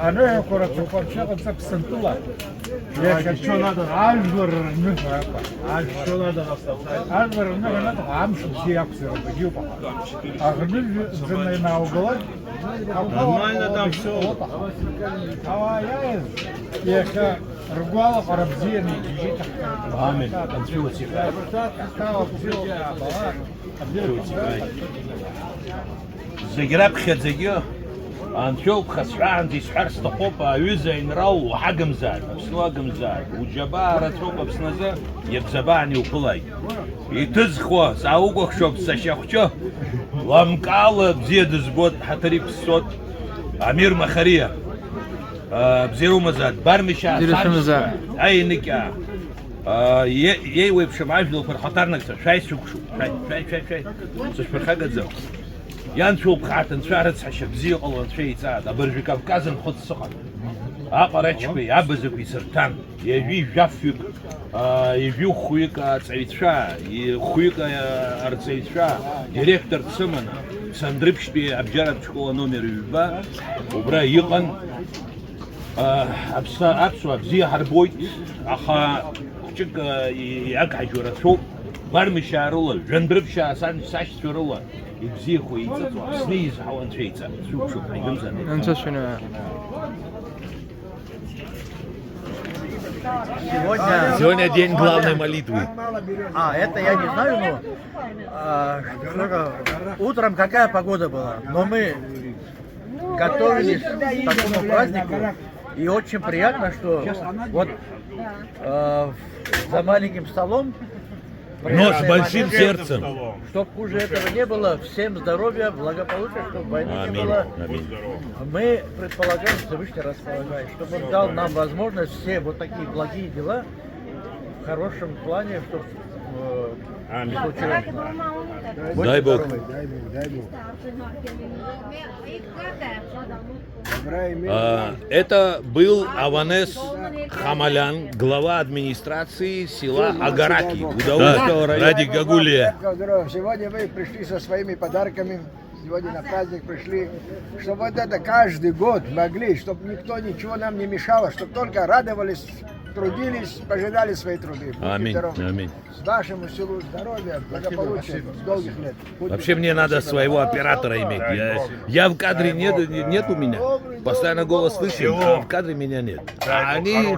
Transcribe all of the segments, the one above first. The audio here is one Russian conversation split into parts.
Она короче подчеркнуться псантула. Я что надо? Альвар, ну что надо остаться? Альвар, ну надо амшу все акции работают. А где же на уголок? Нормально там все. А я их ругала парабзиями. Амин. Отсюда тихо. زجراب خدزجيو أنشوف خسران دي سحر استقوبة يوزين رو وحجم زاد بسواقم زاد وجبارة توبة بسنزة يبزباني وقلاي يتزخوا ساوقو شوف سشخشو لامكال بزيد زبود حتريب الصوت أمير مخارية بزيرو مزاد برمشا أي نكا يي بشمعاج لو فرحتار نكسر شاي سوكشو شاي سشبر حاجة زو ينشوف خاطن شعرت حشب زيق الله شيء سعد أبرج كافكاز نخد سقط أقرأ شوي عبزك في سرطان يجي جافيك يجي خويك تعيد شا خويك أرتعيد شا ديريكتور تسمنا سندربش بي أبجارة شكوى نومير يبا وبرا يقن أبسو أبزي حربويت أخا شك يأكع جورة برمشا رولا جندربشا ساش رولا يبزيخو يتطوع سنيز حوان شيء شوف حيقمزن انت شنو Сегодня день главной молитвы. Это я не знаю, но утром какая погода была. Но мы готовились к такому празднику. И очень приятно, что вот за маленьким столом, Но с большим сердцем. чтобы хуже этого не было, всем здоровья, благополучия, чтобы войны не Аминь. было. Аминь. Мы предполагаем, Всевышний располагает, чтобы он дал нам возможность все вот такие благие дела в хорошем плане, чтобы случилось. Дай Бог. Это был Аванес Хамалян, глава администрации села Агараки, Удаурского района. Ради Гагулия. Сегодня вы пришли со своими подарками, сегодня на праздник пришли, чтобы вот это каждый год могли, чтобы никто ничего нам не мешало, чтобы только радовались, трудились, пожидали свои труды. Будьте Аминь. здоровы. Аминь. С вашему силу здоровья, благополучия, долгих лет. Будьте Вообще мне надо своего оператора иметь. Я в кадре нет у меня. Постоянно голос слышим, а в кадре меня нет. А они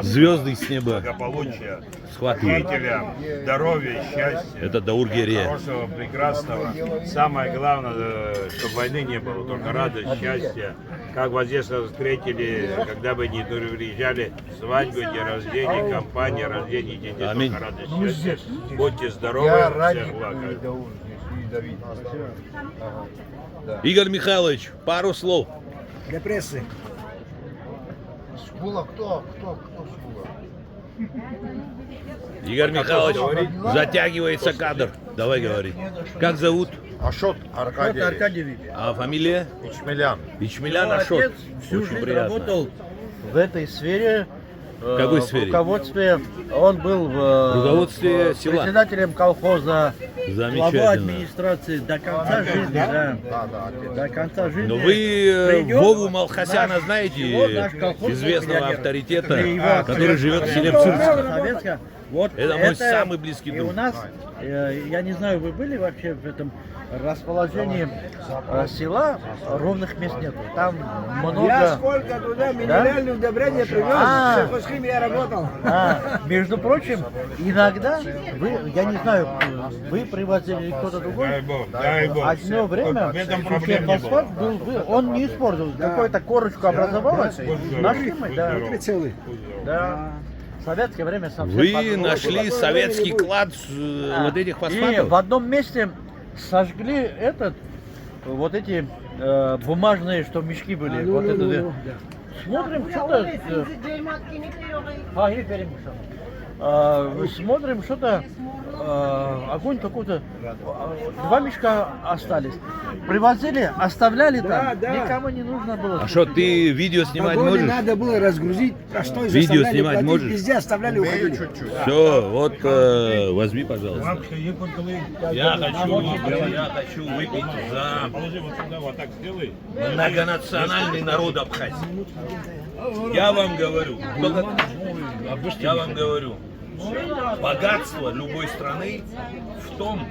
звезды с неба Благополучия, схватывают. жителям, здоровья, счастья, Это Даургерия. хорошего, прекрасного. Самое главное, чтобы войны не было, только радость, счастье. Как вас здесь встретили, когда вы не приезжали, свадьбы, день рождения, компания, рождение детей, Аминь. только радость, счастье. Будьте здоровы, всех благ. Игорь Михайлович, пару слов. Для прессы. Шкула, кто шкула? Игорь Михайлович, затягивается кадр. Давай говори. Как зовут? Ашот Аркадий. Аркадьевич. А фамилия? Ичмелян. Ичмелян Его Ашот. отец всю Очень жизнь приятно. работал в этой сфере. В какой В сфере? руководстве. Он был в руководстве села. председателем колхоза, главой Замечательно. администрации до конца жизни. Да. До конца жизни. Но вы Придет Вову Малхасяна наш- всего знаете, наш колхоз известного миллионер. авторитета, При его который живет в селе Пцирск. Советская. Вот Это мой самый близкий И друг. у нас, я не знаю, вы были вообще в этом расположении села, ровных мест нету. Там много... Я сколько туда минеральные удобрения привез, А. в сельхозхимии я работал. Между прочим, иногда вы, я не знаю, вы привозили или кто-то Дай другой. Бог, дай Бог. Одно время В этом проблем не фосфат было. был, он не использовался, какую-то корочку образовалась, нашли мы, да. Целый. Да. В советское время совсем Вы по-другому нашли было. советский клад вот этих И фосфатов? в одном месте сожгли вот эти бумажные, что мешки были. Вот это, смотрим, что-то... Смотрим, что-то огонь какой-то. 2 мешка остались. Привозили, оставляли там. Да. Никому не нужно было. А что, ты видео снимать Вагоны можешь? надо было разгрузить, простой Видео заставляли снимать платить, можешь? везде оставляли, уходили. Все, вот возьми, пожалуйста. Я хочу выпить за Положи вот сюда, вот так сделай. многонациональный народ Абхазии. Я вам говорю, я вам говорю, богатство любой страны в том,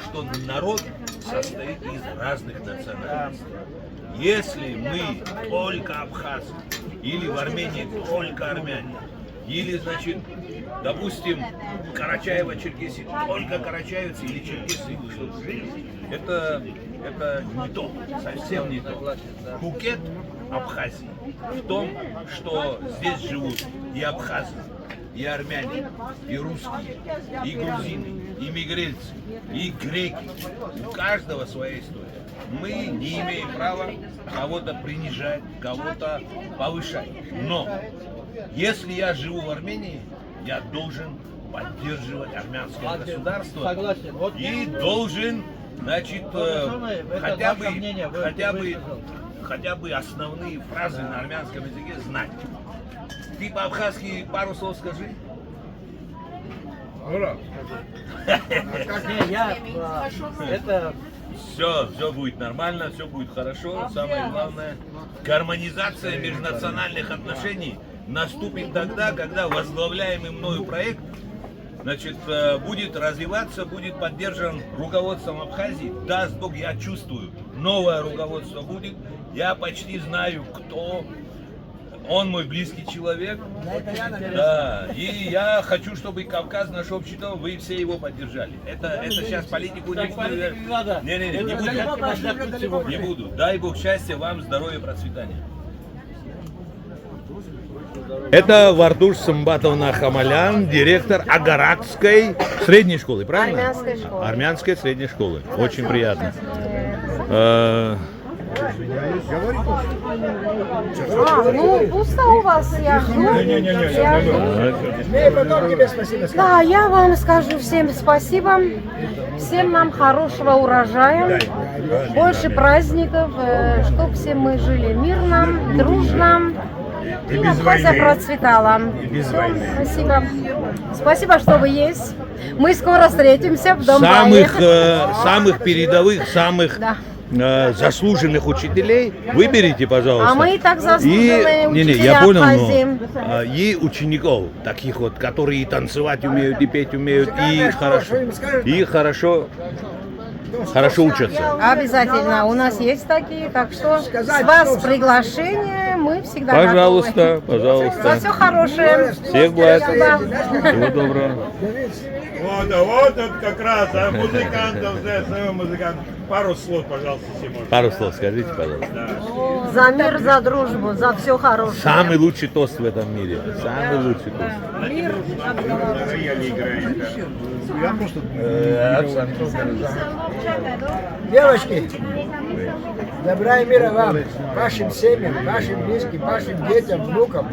что народ состоит из разных национальностей. Если мы только абхазы, или в Армении только армяне, или, значит, допустим, Карачаево-Черкесии только карачаевцы или черкесы, это не то, совсем не то. Букет Абхазии в том, что здесь живут и абхазы, и армяне, и русские, и грузины, и мигрельцы, и греки. У каждого своя история. Мы не имеем права кого-то принижать, кого-то повышать. Но если я живу в Армении, я должен поддерживать армянское государство. Согласен. Вот И должен, значит, хотя бы основные фразы на армянском языке знать. Ты по-абхазски пару слов скажи. Не, я это Все будет нормально, все будет хорошо. Самое главное, гармонизация межнациональных отношений наступит тогда, когда возглавляемый мною проект, значит, будет развиваться, будет поддержан руководством Абхазии. Даст Бог, я чувствую, новое руководство будет. Я почти знаю, кто. Он мой близкий человек. Да. И я хочу, чтобы Кавказ, наш общество, вы все его поддержали. Это сейчас политику не буду. Не буду. Дай Бог счастья вам, здоровья, процветания. Это Вардуш Самбатовна Хамалян, директор Агаракской средней школы, правильно? Армянской школы. Армянской средней школы. Очень приятно. Ну, пусто у вас, я жду. Я жду. И потом тебе спасибо скажу. Да, я вам скажу всем спасибо. Всем нам хорошего урожая, больше праздников, чтобы все мы жили мирно, дружно. И Абхазия процветала. Всё, спасибо. Спасибо, что вы есть. Мы скоро встретимся в Донбассе. Самых передовых, самых Да. заслуженных учителей выберите, пожалуйста. А мы и так заслуженные учителя я понял, Абхазии. но и учеников, таких вот, которые и танцевать умеют, и петь умеют, и хорошо учатся. Обязательно. У нас есть такие, так что с вас приглашение, мы всегда Пожалуйста, готовы. За пожалуйста. все хорошее. Всех благ. Спасибо. Всего доброго. Вот это как раз, а музыкантов, своего музыканта. Пару слов, пожалуйста, Симон. Пару слов скажите, пожалуйста. За мир, за дружбу, за все хорошее. Самый лучший тост в этом мире. Самый лучший тост. Мир, Рояль играет, Девочки, добра и мира вам, вашим семьям, вашим близким, вашим детям, внукам.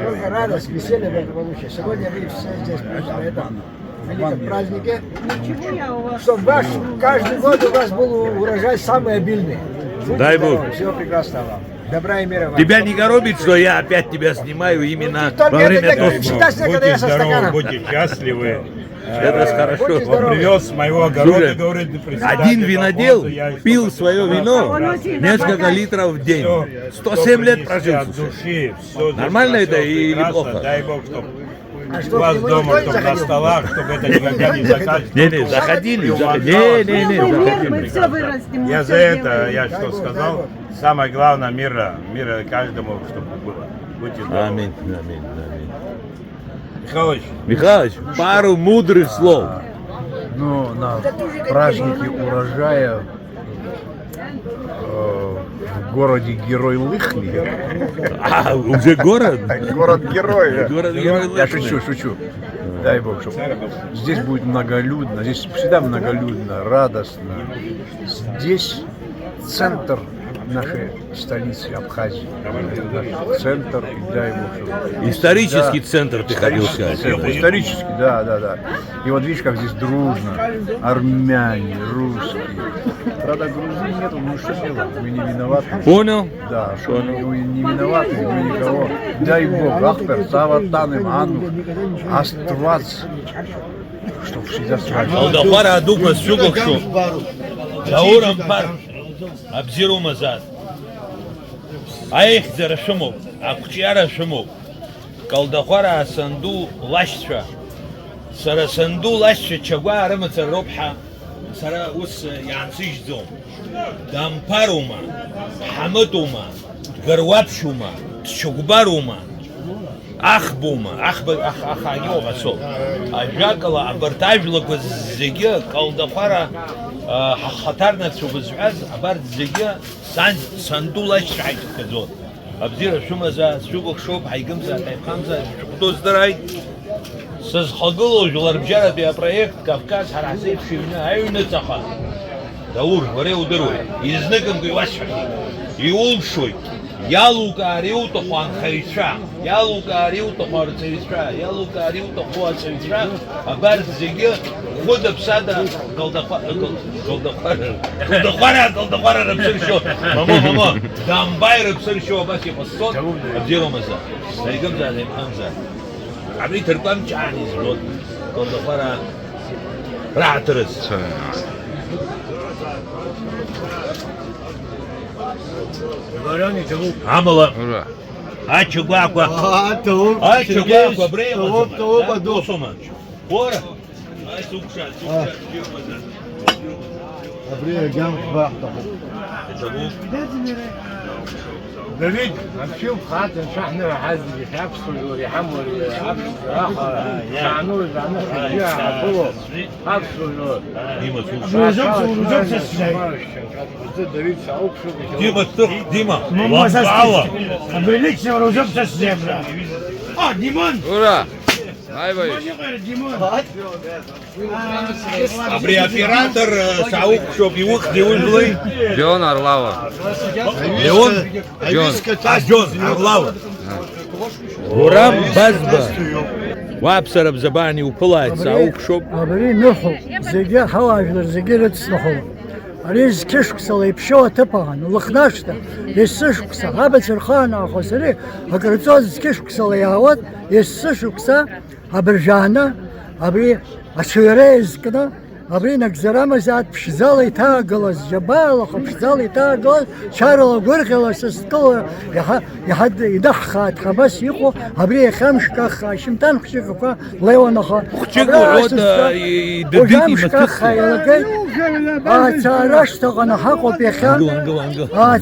Только радость, веселье, благополучие. Сегодня вы все здесь на этом великом празднике. Чтобы каждый год у вас был урожай самый обильный. Будьте Дай здоровы, Бог. Всего прекрасного вам. Добра и мира вам. Тебя не коробит, что я опять тебя снимаю именно Только во время это тоста? всегда снег, когда я со стаканом. будьте счастливы. Это хорошо. Будьте здоровы. Привез с моего огорода, Слушай, говорит, председатель один винодел колхоза, я пил столько свое вино несколько литров в день. 107 лет прожил. от души, все Нормально это или прекрасно. плохо? Дай Бог, чтобы А у что, вас к нему дома, никто не чтобы на заходил? столах, чтобы это никогда не заканчивалось. Не, заходили. Не, заходили. Я за это, я что сказал, самое главное мира каждому, чтобы было. Будьте здоровы. Аминь. Михайлович, Михайлович, пару мудрых слов. Ну, на празднике урожая в городе Герой Лыхни. А, уже город? Город-герой. Город-герой Я Лыхни. шучу. Дай Бог, чтобы здесь будет многолюдно, здесь всегда многолюдно, радостно. Здесь центр нашей столицы Абхазии. Это центр, и дай бог, чтобы... Исторический Да. центр, ты хотел сказать. Центр. Исторически, да. И вот видишь, как здесь дружно. Армяне, русские. Правда, грузин нету, ну что делать? Мы не виноваты. Понял? Да, что мы не виноваты, мы никого. Дай бог, Ахпер, Саватаным, Анну, Аствац, чтоб всегда с вами. Алдахара адугма сюгахшу. Даурам пар. Абзиру мазад. Аих зарашумов. Акчара шумов. Калдахара асанду лашча. Сара санду лашча чагва арамаца робха. Сара ус янсиш зом. Дампарума. Хаматума. Гарвапшума. Чугбарума. Ахбума, аханьова со. Ажакала, абартажлака зиги, калдахара, хатарна цубазваз, абарт зиги, сандула шайт казот. Абзира шумаза, сюгах шоп, хайгамза, тайхамза, кто здарай. Сазхагуло, жуларбжара бия проект, Кавказ, Харасев, Шивна, Айуна Цаха. Даур, варе ударуй. Изныкам гуйвашай. И улшой. Ялука ариуто хуан хайша, ялука ариуто хуарцейша, ялука ариуто хуарцейша, абар зиги хода псада калдахара рабсыршо, мамо, дамбай рабсыршо абаси пасот, абзиро маза, сайгамза, лемхамза. Абри теркам чани зрот, калдахара ратрыз. Амала. Ачугаква. Ачугаква, бреема. Досома. Пора. Ай, сукша. دليل نشوف خاطر شحن حد يحبسوا ويحموا الآخر شعنوز فيها فوق حبسوا ديما سوق. ديما وقعوا. Обеличься розовца с земля. А, Димон! Ура! Айвай! Абри оператор саук, чтоб его хлевый. Джон Орлава. Леон? Джон Орлава. Урам базба. Вапсараб забани упылает саук, чтоб. Абри нуху, зиги хаважлар, зиги рыцнуху. Ариз кишксала и пшо тапан, лохнашта, ессышкса, абацерхана хосери, агрцоз кишксала явот, ессышкса, абржана, абри аширезкна, абри нагзарама зад пшзала и тагалас, жабала пшзала и тагалас, шарала гурхала состала, яхад идахат хабас ихо, абри хамшкаха, шимтан хшикаха, леонаха. Хчигорода и дебити мастер. Царашта гана хако пеха,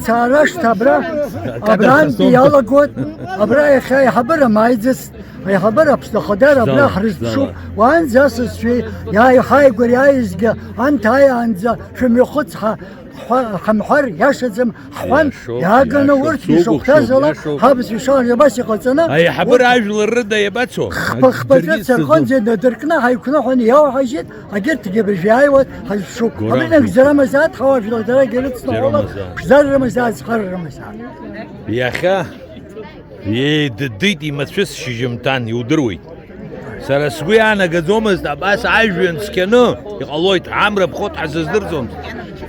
царашта бра, абран пияла год, абра яхай хабара майдес, хабара пстахадара бра хризшу, ван засс шви, я хай гуряизга, антай анза, шмихутха. حمحر ياشزم حوان ياغنا ورتي شوختازلا حبس يشان يباسي قلصنا اي حبر عجل الرده يباتسو خبخبت سرقون زي دركنا هيكون حون ياو حاجات اجر تجيب جايوت شو قبلنا زلمه زاد خواف لو درا قلت صوره زر مزاد صخر مزاد يا اخا يدديتي ما تفس شجمتان يودروي سرسوي انا قدومز باس عاجن سكنو يقلويت عمرو بخوت حززدرزوم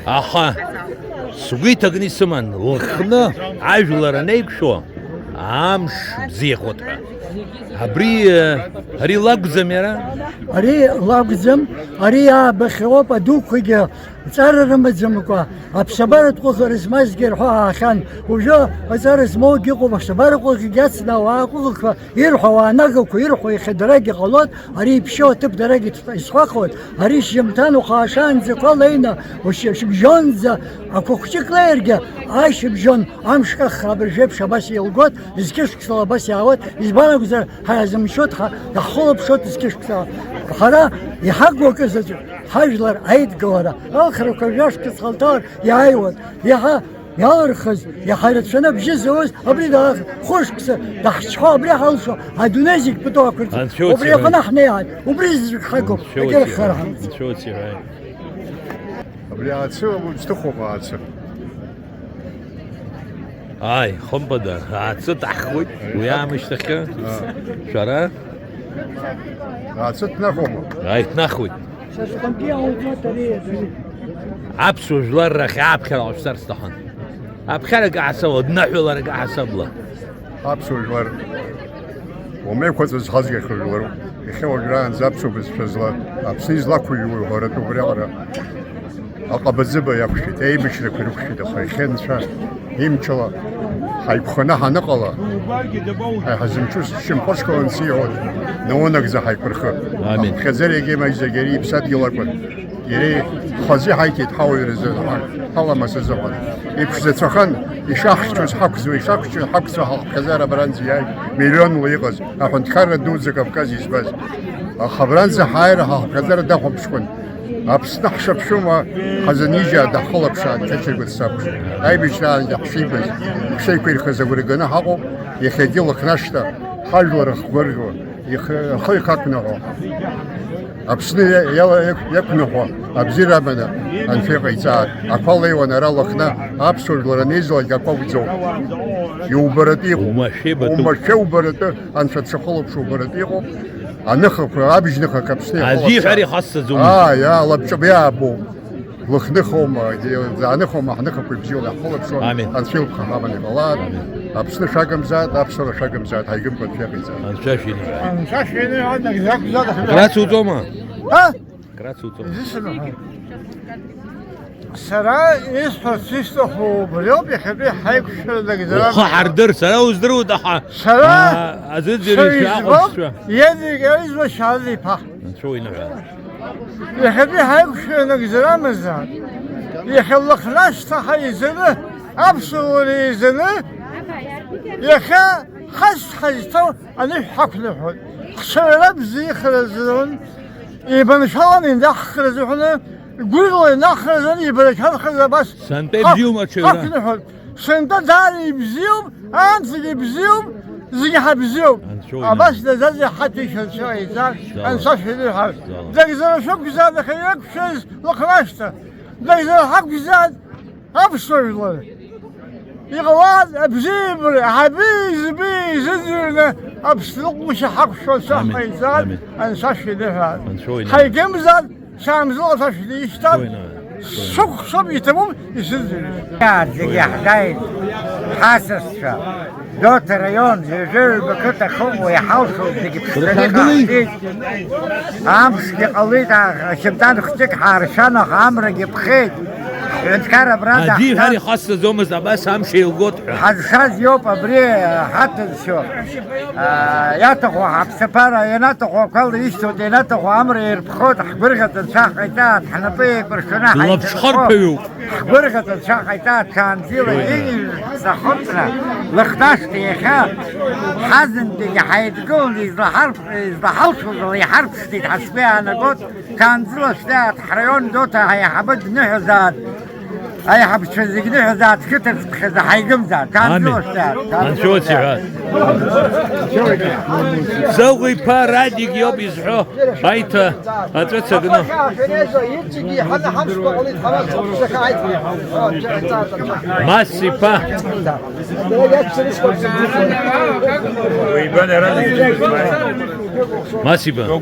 اخا سويت اغني سمان لخنا عاجلر نيكشو عامش بزيخوتها هبري هري لاغزميرا هري لاغزم هري بخوب دوكيا صار رمزمكو ابشبرت قصر اسمازغير خو خان وجو صار اسمو قيقو بشبرقو جاتنا واقو يرحوا ناقو يرحوا يخدرقي غلط هري بشو تب درجه اسخاخوت هري شمتان وخاشان زقلينا وش بجونز اكو خشكليرجا عايش بجون امشك خبر جيب شباس يلقوت زكشك صلاباس يعوت يزبانا غزر هازم شوت يخول بشوت زكشك خرا يحقوا كزج حجلر عيد قوره اخر كجاشك سلطان يعيود يا يارخز يا خيرت شنو بجزوز ابري خوشكس دحشخو ابري حلشو هدونيزيك بتوكل وبري قنحنا يعني وبريز حقو كده خرا شو تسير ابري عاتسو مستخو عاتسو Ай, хомбада. Ацет ахвит. Уя миштаха. Шара. Ацет нахома. Ай, нахуй. عبسو جلار رخي عبخل عشتر استحن عبخل قاعسود نحو لر قاعسبله عبسو جلار وما يكون زحزق خلور يخو جران زابسو بزفزلا عبسيز لا كل يوم هرتو بريعرا أقبض يفشي تأي بشرك ركشي دخل خين شا يمشلا هيبخنا هنقلا هزم شو شمبرش كونسيون نونك زه هيبرخ آمين. خزر يجي ما يزجري بسات يلاقون يري خزي هيك تحاول رزق حلا ما سزقون يبشر تخن يشاخ شو حكز ويشاخ شو حكز خزر برانزي هاي مليون ويغز أخن تكرر دوز كافكاز يسبز خبرانزي هاي راه خزر دخل بشكون أبسنح شبشوما خزنيجا دخل بشان تشيل بالسبش أي بيشان دحشي بس شيء كوير خزور جنا حقو يخدي لك نشطة حلو خبرجو يخلي كاتنه أبسني يلا يكنه أبزير أبنا أنفق إيجاد أقولي ونرى لكنا أبسول لرنيزل يقوزو يوبرتيه وما شو برته أنت تشخلب شو برتيه أنخف أبيج نخ كبسني عزيز حري خاصة زوم يا الله بشبيه أبو لخنخهم زعنخهم أحنخف بيبزيونا خلب شو آمين. أنفيل خامني بلاد أبسل شاقم زاد أبسل شاقم زاد هيجيب كل شيء زاد انشاشين شاشيني عندك ذاك زاد كراسو زوما ها كراسو زوما اسمه سرا يصحى سيستخو بريوب يخبي حيك شو ذاك زمان وخحر درس أنا وزدرو دحا سرا أزيد جري شاء يدي جايز مش هذي با شو ينفع يخبي حيك شو ذاك زمان زاد يخلق ناس تحي زنه أبصر زنه يخا خس تو أنا حق له شرب زي خرزون يبان شلون يندخل زحنا يقول يندخل زين يبرك هالخز بس سنتي بزيوم أشياء حق له سنتا داري بزيوم أنت بزيوم زي حبزيوم بس لازم حتى شيء زاد أنصح له ذاك زين شو زاد خيرك شيء لقراشته ذاك زين حق زاد أبصر له يغواد أبزيبر حبيز بيز زرنا أبسلق مش حق شو صح يزاد أنصح له هاي جمزاد شامزل صح يشتغل سوق صب يتمم يسزر يا زي حكاية حاسس دوت ريون زي بكرة خوم ويحوشوا ديك بسرعة عامس قليتا شمتان ختك حارشانة عمرة بخيت نتكرر براد عجيب هاري خاصة زوم بس همشي وقط حدثات يوم أبري حتى شو ياتقوا حبسبارة يناتقوا كل يشتو يناتقوا عمري يربخوت حبرقة الشاقيتات حنبيك برشنا الله بشخر بيو حبرقة الشاقيتات كان زيلا يجي سخطنا لختاشت يخا حزن دي حيتقول إذا حوشوا اللي حرب شديد حسبيها أنا قلت كان زيلا شدات حريون دوتا هي حبد نهزات أي حب تفزقني ذات كتر خذ حيقم ذات كان زوج ذات شو تسعى زوجي باراديك يوم يزحوه هايته هترتسقنا ماسي با ماسي با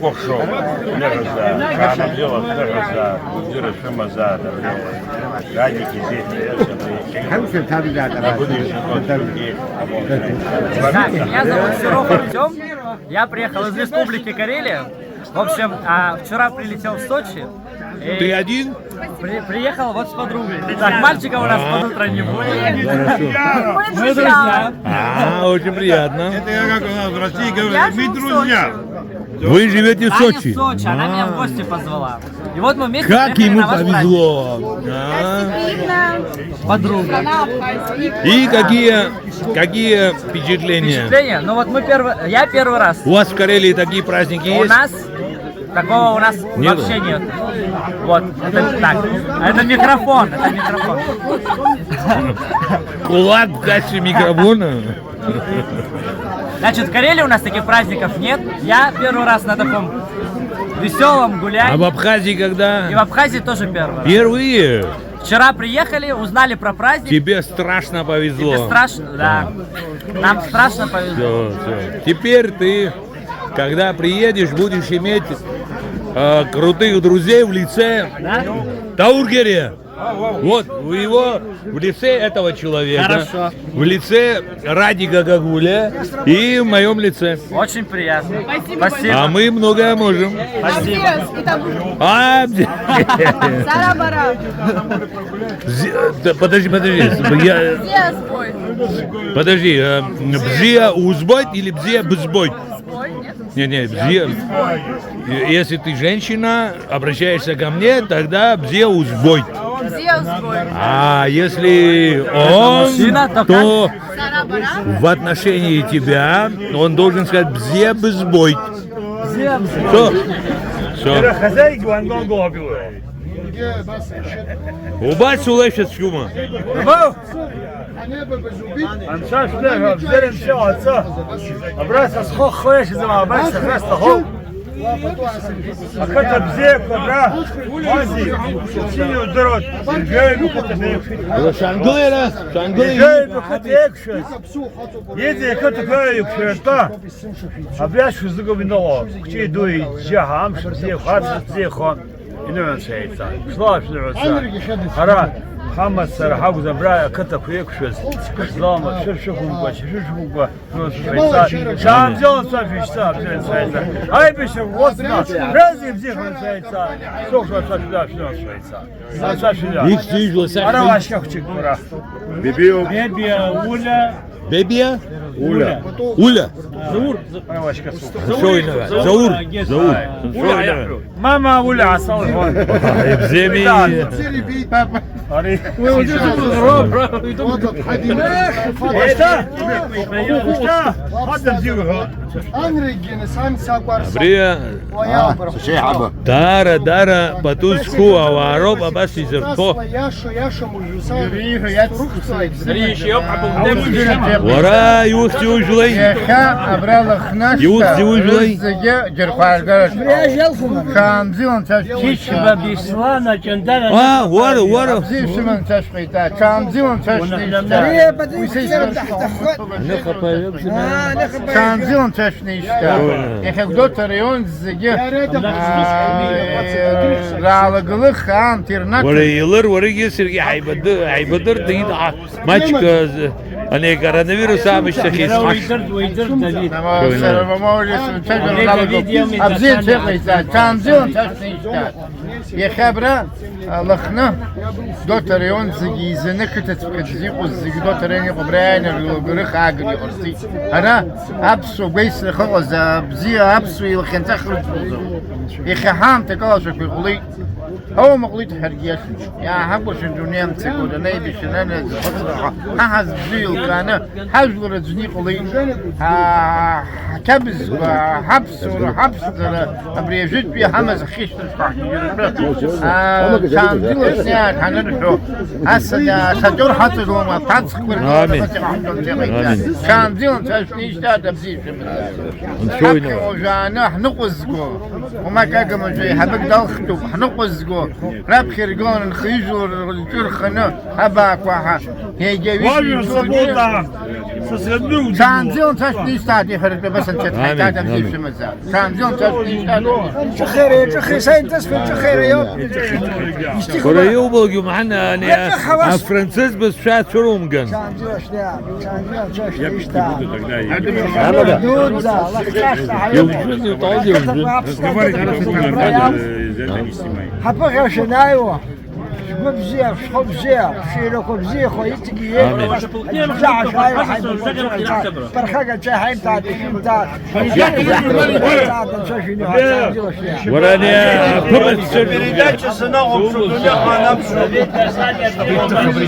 Меня зовут Серов Артем. Я приехал из Республики Карелия. В общем, вчера прилетел в Сочи. Ты один? Приехал вот с подругой. Так, мальчика у нас под утро не будет. Мы друзья. Очень приятно. Это как у нас в России говорят, мы друзья. Вы живете в Сочи? Аня в Сочи, она меня в гости позвала. И вот мы вместе Как приехали ему на ваш праздник. повезло. Подруга. И какие впечатления? Впечатление? Ну вот я первый раз. У вас в Карелии такие праздники У есть? нас такого Нету? вообще нет. Вот, это так. Это микрофон, Кулак дальше микрофона. Значит, в Карелии у нас таких праздников нет. Я первый раз на таком веселом А гуляй. в Абхазии когда? И в Абхазии тоже первый раз. Впервые. Вчера приехали, узнали про праздник. Тебе страшно повезло. Тебе страшно, да. Нам страшно повезло. Все. Теперь ты, когда приедешь, будешь иметь крутых друзей в лице Таургере. Вот, в лице этого человека. Хорошо. В лице Радика Гагуля и в моем лице. Очень приятно. Спасибо. А мы многое можем. Спасибо. Подожди. Подожди, бзия узбой или бзия бзбой? Не, бзия. Если ты женщина, обращаешься ко мне, тогда бзия узбой. А если он, то в отношении тебя он должен сказать бзия бзбой. Все. Убавь сулешет шума. محمد سرحاق زبراء كتب يكشز زلمة شرشكم باش شرشكم شام زون صافي شتاب زين سايسا هاي بيش وصنا رازي بزيخ من سايسا سوق شو صار لا شنو سايسا أنا واشكك تكبره بيبيا Уля. زور أنا واشكك Заур. ماما ولا عصال هون بزيمي. Дара, потуску, авароб, абаси зерто. Вара, юхти ужлей. Юхти ужлей. А, вара. Шанзилом ташништа. Ехек доктор он зге. Ралаглы хан тирнак. Вара гесер айбадыр дид мачка ане коронавирус амыштахис. Шанзилом ташништа. Ехабра лахна доктор он зги зенекет тфкзику зги доктор не побрайна грых агри орси. أنا أبسو بيس خلاص بزي أبسو يلخن تخرج يخام تقاش في غلي هو مغليت حرقياش يا حبوش الدنيا مسكود أنا يبيش أنا خطرة هاز بزيل كان حجر رجني غلي كبز حبس أبريجيت بي حمز خيش تفاح كان دلوقتي ساعات هنرحو هسه سجور حتى دوما تاتس كان ديون تشنيش تاتا بزيف حكي وجانا حنقزقو وما كاكا مجي حبك دلختو حنقزقو راب خيرقون نخيجو الجرخنا هباك واحا هي جاويش كان ديون تشنيش تاتا يخرج بس انت تاتا بزيف شمزا كان ديون تشنيش تاتا شخيري ساين تسفل شخيري يوم وريو بلقيو معنا أنا فرنسيس بس شات شروم كان حبك شنايوه بزيف شخو بزيف شيلوكو بزيف خويتك برخاقة شاحين تاعتي شمتات وراني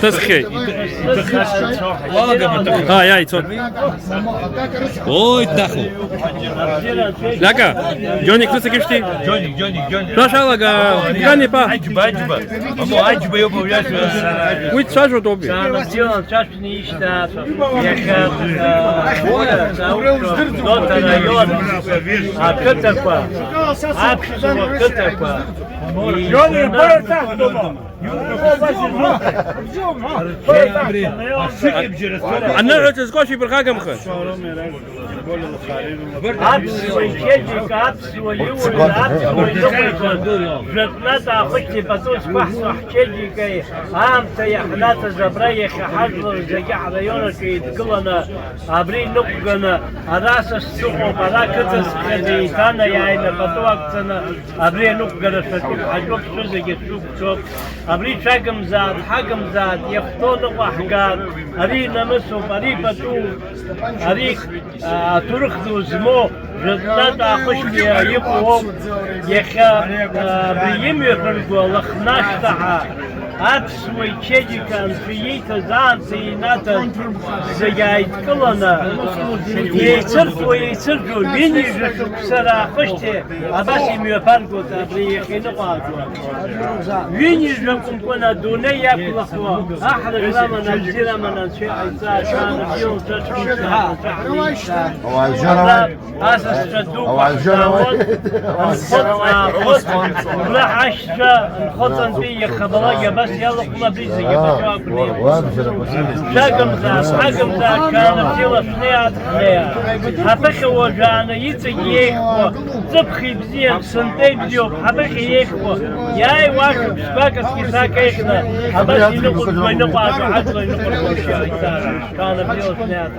تسخي يا يتصل اوي تاخو لاكا جوني كنت كيفتي جوني لا شاء الله غني با عجبه يوم وياش ويت شاجو دوبي انا сделал час не ищет я أنا تسقاشي بالخاكم خن أبري شاكم زاد حكم زاد يفتون وحقات أري نمسو أري بتو أري ترخذوا زمو جدات أخش يقوم يخا بريم يخرجوا لخناش تاع أبسوي تشجي كان فييتا زان سيناتا زجايت كلنا يصرفوا بيني جشوك سرا خشتي أباسي ميوفارقو تابري خينقا بيني جشوكم كنا دوني يبلغوا أحد غلامنا الزيرمنا شيء عيسى كان فيهم تشوكا أساس تدوك وحساول لا عشرة الخطن بي خبرايا بس يلا قلنا بيزي شاكم ذا كان فيلا شنيات خليا حبخي وجانا يتييخو تبخي بزيان سنتي بزيوب حبخي ييخو ياي واشو بسباكس كيساك ايخنا حبخي نقل بينقع عدل ينقل وشيا كان فيلا شنيات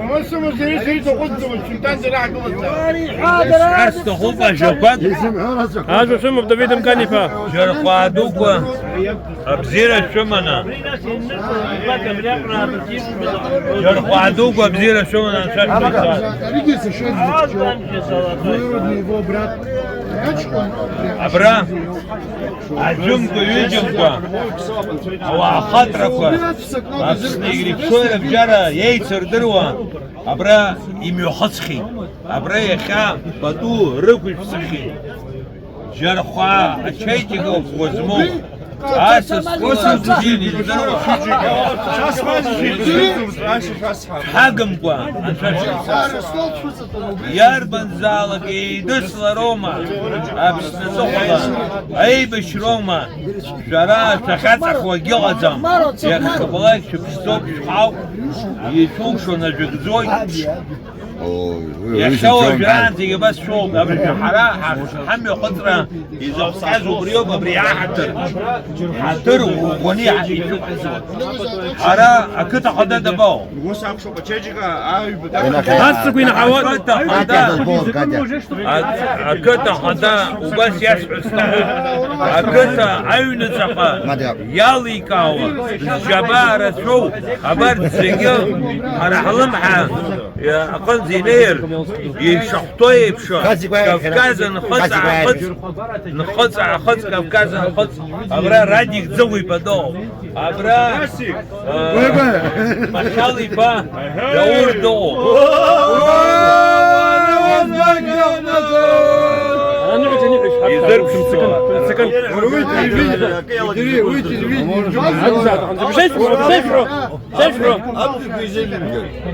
ممثل زي سيد قدس والسلطان زراعة استخوفا شوفات هذا شو بدافيد مكانيفا شرقا دوكا بزيرة شمنا شرقا دوكا بزيرة شمنا أبرا عجمكو يجمكو أو خاطركو يقريب شوية بجارة ييتر دروا أبرا يميو خسخي أبرا يخا بدو ركوش بسخي جرخوا أشيتي قوف وزمو أساس وصل جيني دروا حاكمكو ياربن زالك يدس لروما أبس نزخلا أي بش روما جرا تخاتخ وقلزم يخبلاك شبستوب شحاو يشوشو نجزوي يشوى جران تيجي بس شوق قبل حراحة حمي قطرة إذا صعزوا بريوب بريعة حتر وغنية يشوف حرا أكتا قدا دباو هاتسك وين حوال أكتا قدا وبس يسعى استحوذ أكتا عيون زقا يالي كاوا جبارة شو خبرت زيقل حرا حلمحة أقل زينير يشحطوي بشو كافكاز نخص كافكاز نخص أبرا راديك زوي بدو أبرا مشالي با دور دو يضرب سكن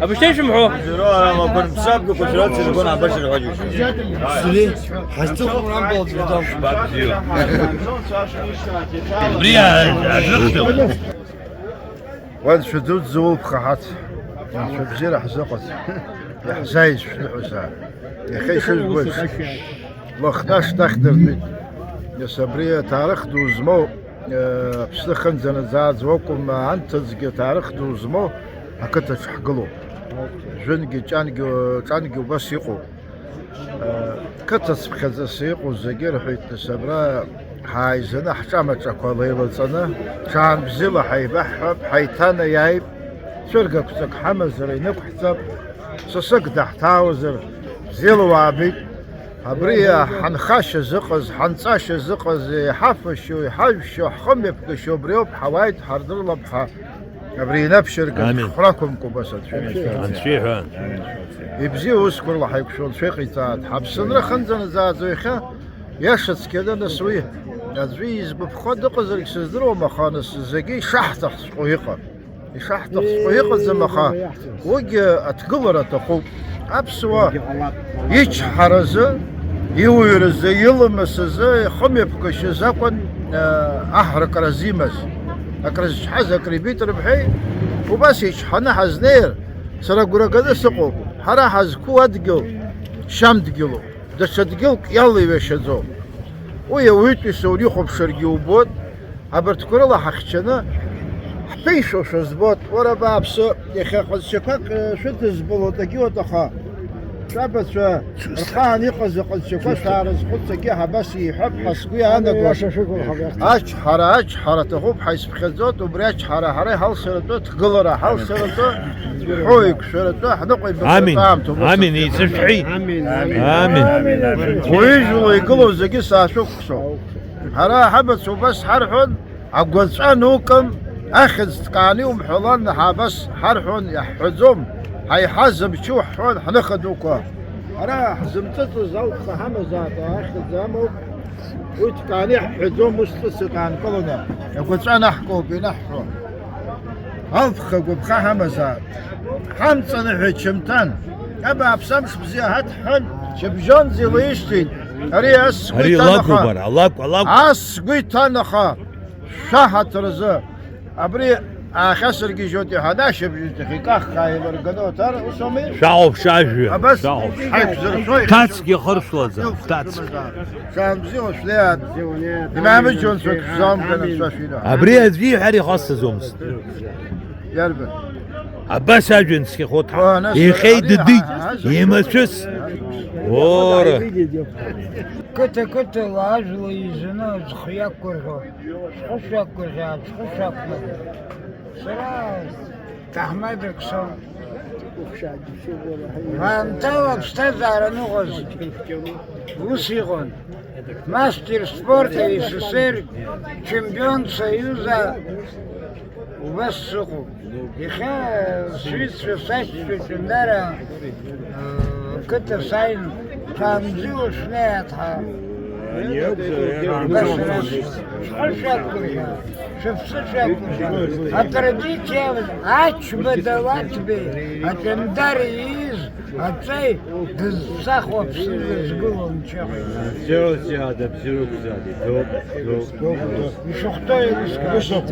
أبو شيء شمحو أنا ما كنت مسابق وكنت راتب يكون على بشر الحجوش سلي حستوك من عم بريا واد شدود زوب خحات شو بزير حزقت يحزايز في الحسان يا خي شو الوش لخناش تخدر يا صبريه تاريخ دوزمو بسلخن زنزاد وكم عنتزق تاريخ دوزمو هكذا تحقلو جنجي تانجي بس يقو كتس بخزا سيقو زجير حيت صبرا حايزنا حشامة شكواليل سنة كان بزيلا حيبحب حيتانا يايب شرقة كتك حمزري نك حساب سسك دحتاوزر زيلو وابي أبريا حنخاش زقز حنصاش زقز حفشو يحفشو حخمي بكشو بريوب حوايد حردر لبحا أبري نبشر خراكم كوباسات شيخ يبزيو اسكر الله حيكشون شيخي تاعت حبسن رخنزن زازويخا يشت كده نسويه نزويز ببخد قزرك سزدرو مخانس زقي شحتخ سقويقا شحتخ سقويقا زمخا وجه أتقبر تقو أبسوا يج حرزة يويرز يلمس زي خمي بكش زكون أحرق رزيمز أكرز حز أكري بيت ربحي وبس يشحنا حزنير سرا قرا قد سقوق حرا حز كو أدقل شام دقلو دش دقل يلا يبشزو ويويت يسولي خب شرقي وبود عبرت كل الله حخشنا حبيشو شزبوت ورا بابس يخي قد شكاك شو تزبلو تقيو تخا شابت شو الخان يقز قد شكا شارز قد سقيها بس يحب حسقي انا اش حرا تخوب حيس بخزوت وبريش حرا هل سرتو تقلرا هل سرتو حويك سرتو حنقي امين يسفحي امين ويجوا يقولوا زقي ساشوك شو حرا حبت وبس حرحون عقوزان هوكم اخذ تقاني ومحولان حبس حرحون يحزم هاي حزم شو حون حنخدوكا أنا حزمتته زوج حمزات أخذ زمو وتقاني حزم مستسقان كلنا يقول أنا أحكو بنحكو أفخ وبخا حمزات حمصنا في شمتان أبا بسمش بزيهات حن شبجون زي ويشتين أري أسقي تنخا الله أسقي تنخا شاهت رزا أبري خسر کی جوتی هداش بجوتی خیکاخ خایبر گدوتر وسومی شعوب شاجو بس تاتس کی خرش لازم تاتس كان زيوش ليات ما بيجون سوق زوم كان سوشينا ابري ازي حري خاص زومس يربا عباس اجنس كي خوت يخيد دي يمسس ورا كنت لاجل يزنا خياك كرجو خشاك كرجات خشاك سراج تحمدك صو وانت وبستزار نغز وسيغون ماستر سبورت СССР чемпион союза وبس سقو يخا سويسرا ساشتو تندارا كنت ساين كان زيو شنيتها Традиція ач видала тобі, а тендарі із, а цей захоп сили з гулом чого. Все сяде, все сяде. І що хто йому скаже?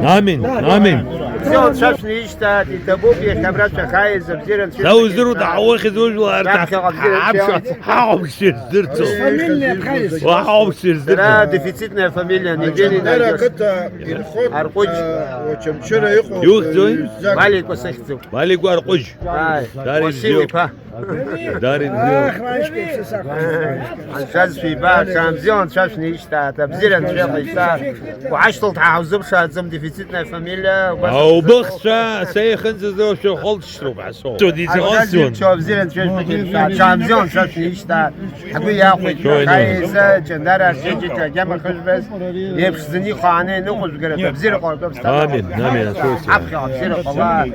Амін, амін. Все, час не іштат, і табук є хабрат шахай, забзірен. لو زروا دعوة خذوا حاوم شير زرتو وحاوم شير زرتو لا ديفيسيتنا فاميليا نيجيني أرقوج وشمشرة يوخزوي بالك وسختو بالك وارقوج داري زيو داري زيو شاز في بار شامزيون شاش نيشتا تبزيرن شيخ يشتا وعشتلت عاوزب شازم ديفيسيتنا فاميليا او بخشا سيخنز زو شو خلط شروب عصو دي زغسون شو بزيرن شامزيون شاش نيشتا حبي ياخذ خايزة جندارة شجيتا جمع خشبز يبشزني خانه نقص قرأت بزير قرطب آمين آمين عبخي بزير قوات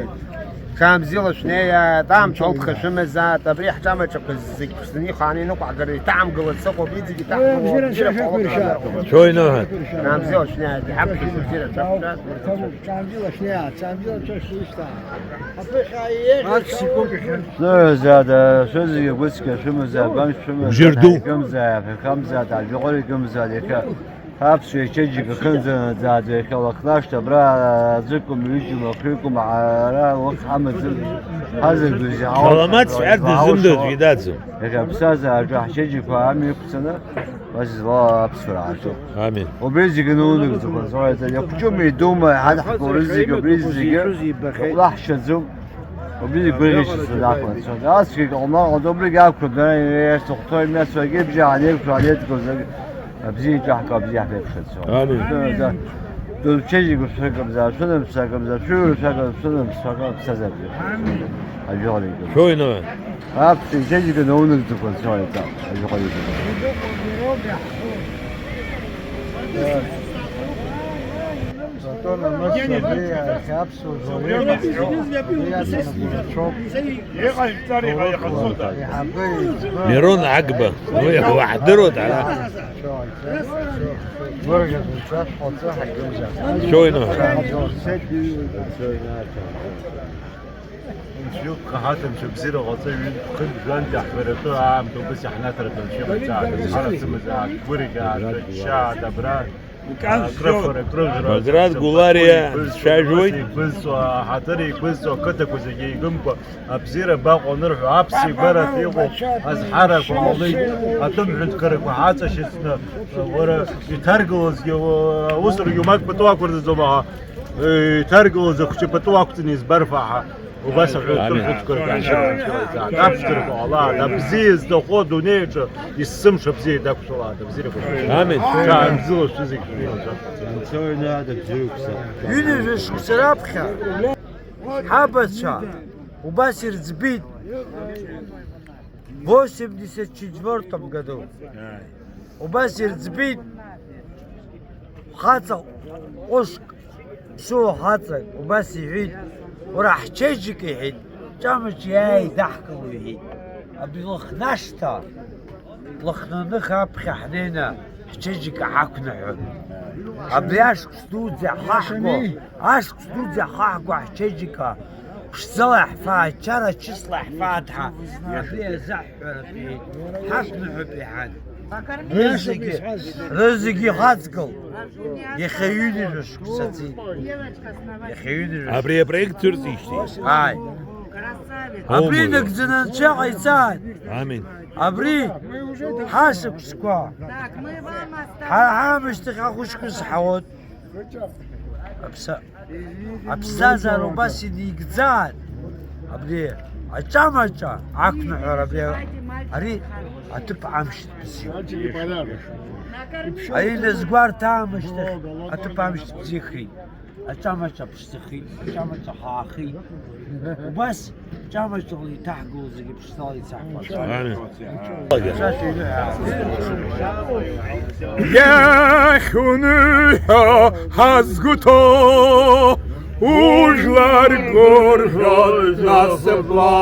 كام زيلة شنية طعم شوط خشمة ذات أبري حجامة شقزك بزني خانه نقع قرأت طعم قوات سقو بيزي تحت بزير قوات شوي نوهد كام زيلة شنية حبخي بزير شقزات كام زيلة شنية كام زيلة شنية زاد شو زي بوسكا شو مزاد بامش شو جردو كم زاد كم زاد على الجقول كم زاد يك هابس يجي كم زاد يك وقتاش تبرا زكم يجي وخيكم على وقت حمد هذا الجزء سلامات سعر الزمدود في داتزو يك بساز راح يجي فاهم يكسنا بس لا بسرعة آمين وبيجي قانون يزبط صراحة يكتم يدوم هذا حكوا رزق برزق ولاحش زوم وبيجي بريش الصداقة أسكت الله قدوم رجع كنا يستخطوا الناس ويجيب جا عليك وعليك كذا بزي تحكوا بزي حبيب خد آمين دول شيء بسرقة بزاف شنو بسرقة بزاف شو بسرقة شنو بسرقة بسرقة أجولي شوي نوع هاب شيء قانون يزبط صراحة أجولي ميرون عقبة وحضرت على شوي نوع نشوف خاطر نشوف بزيرو غطيين كل جوان تحفرتو عام تو بس احنا ترى نشوف تاع حرس مزاج ورقة شاد أبراد Bagrat Gularia Shajui بس حاضري بس وكتك وزي جنبه أبزير باق ونروح أبسي برا تيجو أزحرك والله أتم عند كرك وحاسة شسنا ورا يترجلز وصل يومك بتوعك ورد زمها يترجلز كش بتوعك تنيز برفعها وبس عود كرك عشان أبشرك والله ده بزيز ده خود ونيج يسمش بزيد ده كشلا ده بزير آمين كان زوج فيزيك Юниш ксерапха, Хабача, Убасир сбит в 1984 году. Убасир сбит, Хаца, Ошк, Шо Хаца, Убаси вид, Урах Чеджики хит, Чамыч яй дахкал вид. Абилох нашта, Лохнаных апха хнена, Чеджика хакна ход. Абляшк студия хахго, ашк студия хахго чеджика, шзалах фа чара числа фатха, абля захвер фи, хакна хубихан. Рызыги хацкал, ехаюни рышк сати, ехаюни рышк. Абрия проект Турзишти. Ай. Абри нагзананча айцан. Амин. Абри حاسب سكوا حامش تخاخوش كس حوت أبسازا روباسي ديكزان أبدي أجامعا عقنا عربي أري أتب عمشت بسيو أي نزقار تامش أتب عمشت بسيخي أجامعا بشتخي أجامعا حاخي وبس جامعة شغلي تحقو زي بشتغلي يا خونها hazguto Ujlar gorjot nasebla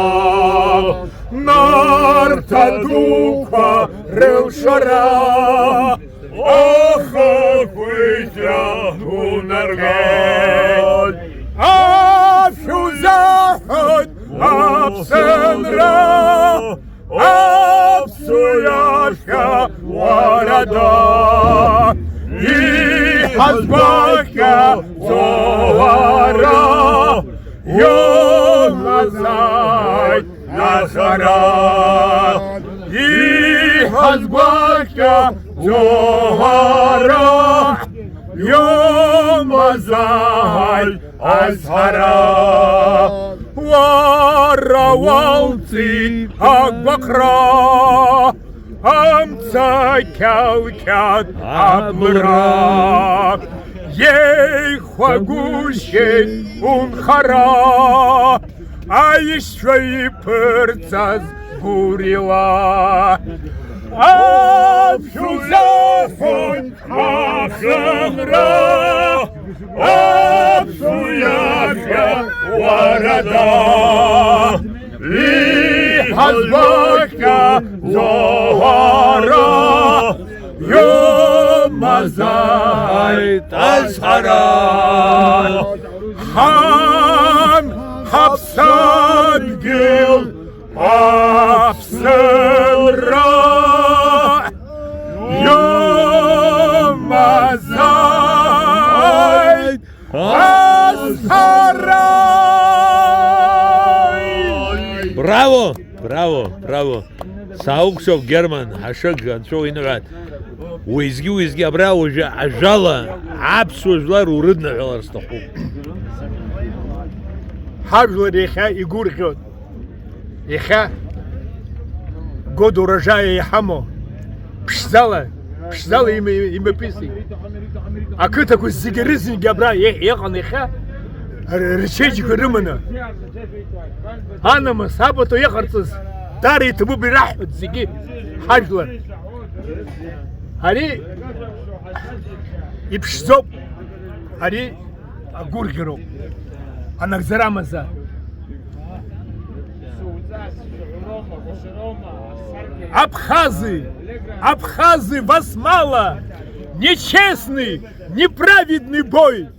Narta duha reushara Ocha huitja unergel Afuzahot Absenra Absuyashka Warada I Hazbaka Zohara Yom Nazai Nazara I Hazbaka Zohara Yom Nazai Azhara Warawalti Agbakra Amtsa Kaukat Amra Yehwagushin Unchara Aishvei Pertzaz Burila Abshuzafon Achemra Absuyaka Warada Li Hazbaka Zohara Yom Mazai Tazhara Ham Hafsad Gil Absera Yom Mazai Tazhara Bravo, bravo, bravo. Saukso German, Hashag, and so in that. Wizgi Bravo, Ajala, Absuzlar, Uridna Velarstahu. Хавло реха и гурхот. Реха год урожая и хамо. Пшзала имя писи. А кто такой сигаризм габра ехал реха? Речечек рымана. Анама сабато ехарцыз. Дари тубу бирахмет зиги хавло. Ари и пшзоп. Ари гурхеров. Анакзарамаза. Абхазы, вас мало. Нечестный, неправедный бой.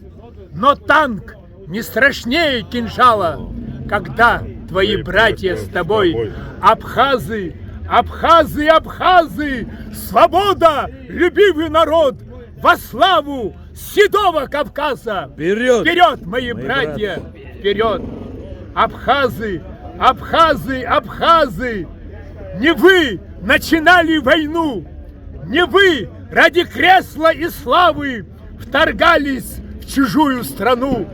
Но танк не страшнее кинжала, когда твои братья с тобой. Абхазы, абхазы, абхазы, свобода, любивый народ, во славу Седого Кавказа. Вперед! Вперед, мои братья, вперед! Абхазы, абхазы, абхазы, не вы начинали войну, не вы ради кресла и славы вторгались в чужую страну.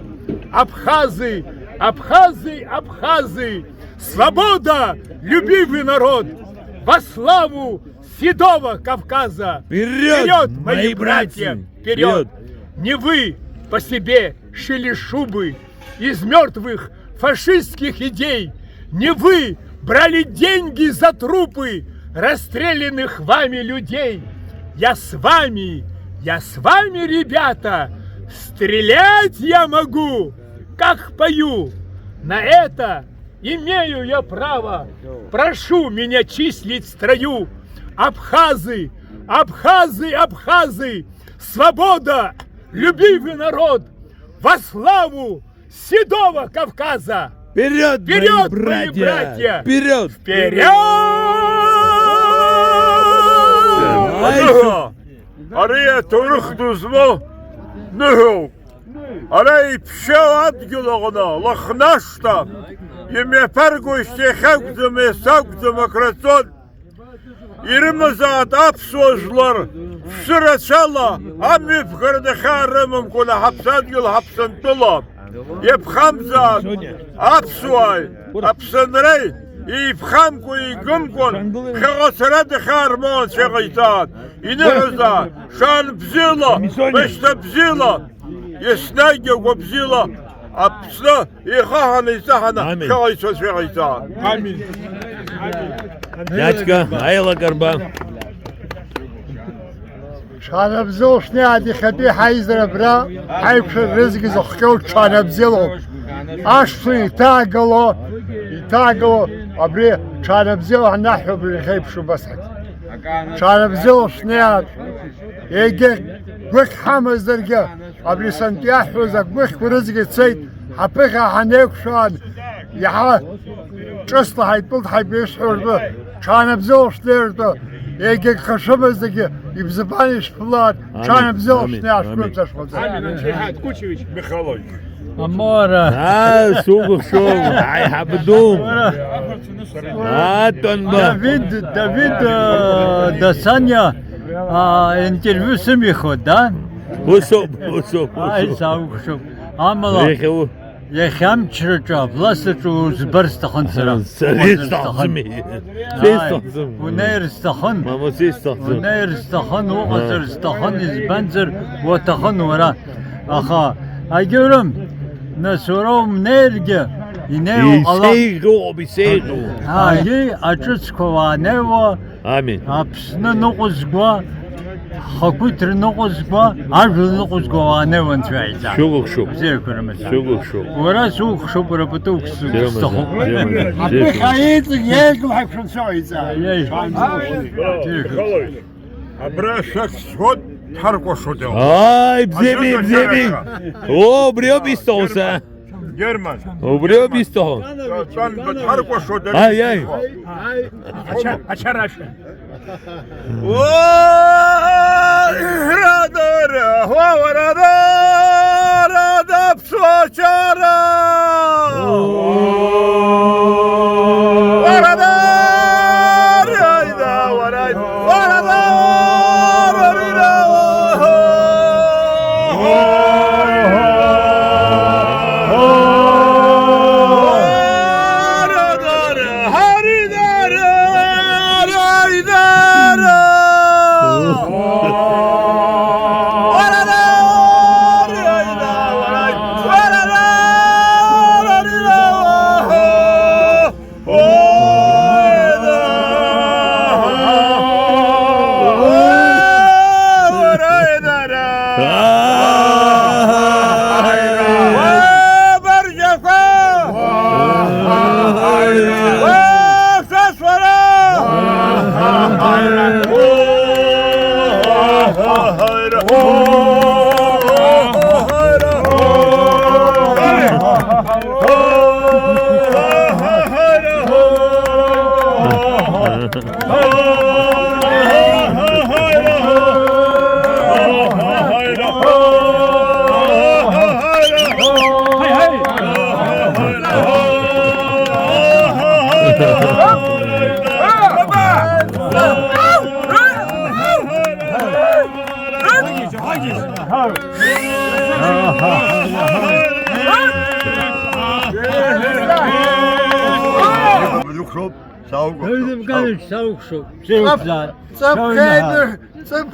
Абхазы, абхазы, абхазы, свобода, любивый народ, во славу Седого Кавказа. Вперед, мои братья, вперед! Не вы по себе шили шубы из мертвых фашистских идей, не вы брали деньги за трупы расстрелянных вами людей. Я с вами, ребята, стрелять я могу, как пою. На это имею я право, прошу меня числить в строю. Абхазы, абхазы, абхазы, свобода, любивый народ, во славу Седого Кавказа! Вперед, Вперед, мои братья! Вперед! Вперед! Ария турхдузмо нуху. Арай пшавадгилогна лахнашта. Еме паргуште хавдме савдме крацон. İrimizat apsozlar sırasala amif kırdı harımım kula hapsat yıl hapsıntıla. Yep hamzat apsuay apsınrey İfham kuy gümkon kağasıra dıkar mağın şeğitat. İni hıza şan bzila beşte bzila yesnayge ko bzila apsla İhahanı isahana kağaysa şeğitat. Amin. Дядька, айла горба. شانبزل شنيادي خبي حيزر برا حيبش الرزق زخكو شانبزلو اشفي يتاقلو ابري شانبزل نحو بالخيبشو بس شانبزل شنياد يجي بك حمز درجة ابري سنتياحو زك بك ورزق تسيد حبيخا حنيك شان يحا جسل حيبلد حيبيشحور به شانبزل شنيردو يجي خشمزدگی يبزبانيش فلان كان بزوش ناس كنت اشغل شهاد كوتشيفيتش Михайлович. أمورة سوق هاي حبدوم تنبا دافيد داسانيا انترفيو سميخود да? وسوب Ай саук шоп амала Я хам чрча власту зберстахан сара. ونيرستخن ونيرستخن وغسرستخن إزبنزر وتخن ورا أخا أجرم نسورم نيرجع ينيو الله بيسيغو هاي أجلس كوانيو آمين أبسنا نقصقوا خاكوتر نقصقوا عرض نقصقوا وانيو انتوعيزا شوق زي كرمز شوق ورا سوق شوق ربطوك استخن حياتك ياكم حيكون سويزا Михайлович. Абрашак сход харко шудел. Ай, бземи. О, бриобистоса. Герман. О, бриобисто. Сан харко шудел. Ай. Ачараша. О, радара, рада псочара.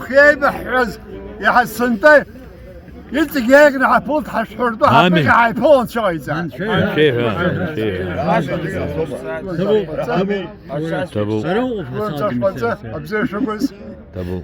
خيبة حز يا حسنتي يتجينا عبود حشردو حبيك عيبون شويزان تبو